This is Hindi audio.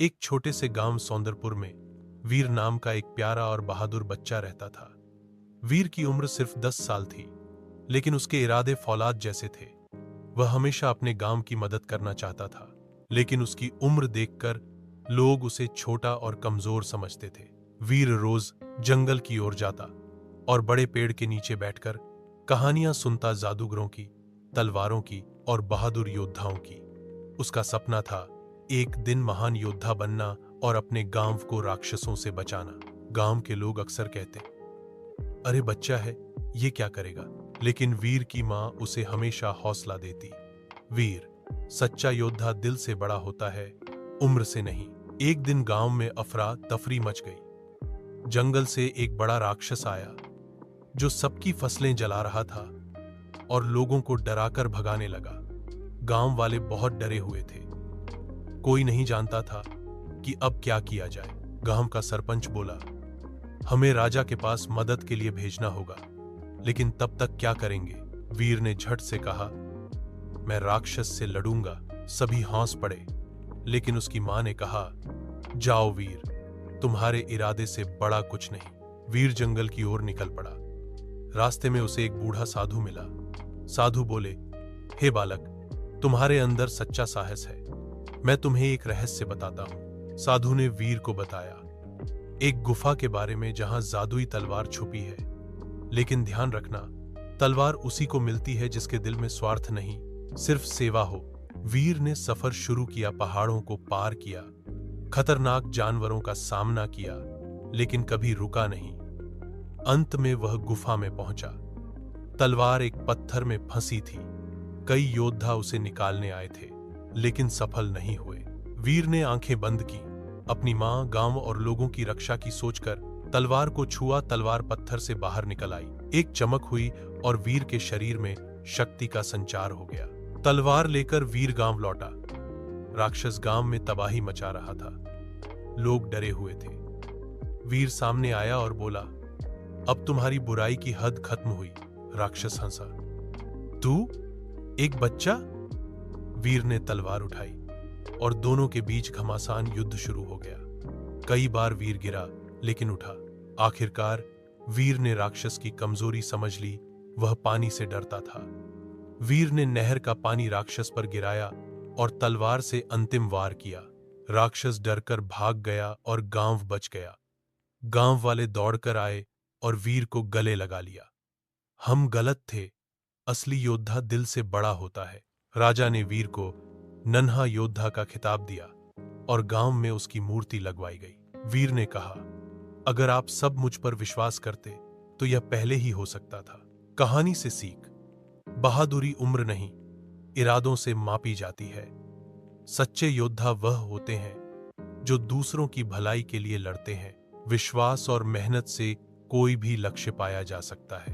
एक छोटे से गांव सौंदरपुर में वीर नाम का एक प्यारा और बहादुर बच्चा रहता था। वीर की उम्र सिर्फ 10 साल थी, लेकिन उसके इरादे फौलाद जैसे थे। वह हमेशा अपने गांव की मदद करना चाहता था, लेकिन उसकी उम्र देखकर लोग उसे छोटा और कमजोर समझते थे। वीर रोज जंगल की ओर जाता और बड़े पेड़ के नीचे बैठकर कहानियां सुनता, जादूगरों की, तलवारों की और बहादुर योद्धाओं की। उसका सपना था एक दिन महान योद्धा बनना और अपने गांव को राक्षसों से बचाना। गांव के लोग अक्सर कहते, अरे बच्चा है, ये क्या करेगा? लेकिन वीर की मां उसे हमेशा हौसला देती। वीर, सच्चा योद्धा दिल से बड़ा होता है, उम्र से नहीं। एक दिन गांव में अफरा तफरी मच गई। जंगल से एक बड़ा राक्षस आया जो सबकी फसलें जला रहा था और लोगों को डराकर भगाने लगा। गांव वाले बहुत डरे हुए थे। कोई नहीं जानता था कि अब क्या किया जाए। गांव का सरपंच बोला, हमें राजा के पास मदद के लिए भेजना होगा, लेकिन तब तक क्या करेंगे? वीर ने झट से कहा, मैं राक्षस से लड़ूंगा। सभी हौस पड़े, लेकिन उसकी मां ने कहा, जाओ वीर, तुम्हारे इरादे से बड़ा कुछ नहीं। वीर जंगल की ओर निकल पड़ा। रास्ते में उसे एक बूढ़ा साधु मिला। साधु बोले, हे बालक, तुम्हारे अंदर सच्चा साहस है, मैं तुम्हें एक रहस्य बताता हूं। साधु ने वीर को बताया एक गुफा के बारे में जहां जादुई तलवार छुपी है। लेकिन ध्यान रखना, तलवार उसी को मिलती है जिसके दिल में स्वार्थ नहीं, सिर्फ सेवा हो। वीर ने सफर शुरू किया, पहाड़ों को पार किया, खतरनाक जानवरों का सामना किया, लेकिन कभी रुका नहीं। अंत में वह गुफा में पहुंचा। तलवार एक पत्थर में फंसी थी। कई योद्धा उसे निकालने आए थे, लेकिन सफल नहीं हुए। वीर ने आंखें बंद की, अपनी मां, गांव और लोगों की रक्षा की सोचकर तलवार को छुआ। तलवार पत्थर से बाहर निकल आई, एक चमक हुई और वीर के शरीर में शक्ति का संचार हो गया। तलवार लेकर वीर गांव लौटा। राक्षस गांव में तबाही मचा रहा था। लोग डरे हुए थे। वीर सामने आया और बोला, अब तुम्हारी बुराई की हद खत्म हुई। राक्षस हंसा, तू एक बच्चा? वीर ने तलवार उठाई और दोनों के बीच घमासान युद्ध शुरू हो गया। कई बार वीर गिरा, लेकिन उठा। आखिरकार वीर ने राक्षस की कमजोरी समझ ली। वह पानी से डरता था। वीर ने नहर का पानी राक्षस पर गिराया और तलवार से अंतिम वार किया। राक्षस डरकर भाग गया और गांव बच गया। गांव वाले दौड़कर आए और वीर को गले लगा लिया। हम गलत थे, असली योद्धा दिल से बड़ा होता है। राजा ने वीर को नन्हा योद्धा का खिताब दिया और गांव में उसकी मूर्ति लगवाई गई। वीर ने कहा, अगर आप सब मुझ पर विश्वास करते तो यह पहले ही हो सकता था। कहानी से सीख, बहादुरी उम्र नहीं, इरादों से मापी जाती है। सच्चे योद्धा वह होते हैं जो दूसरों की भलाई के लिए लड़ते हैं। विश्वास और मेहनत से कोई भी लक्ष्य पाया जा सकता है।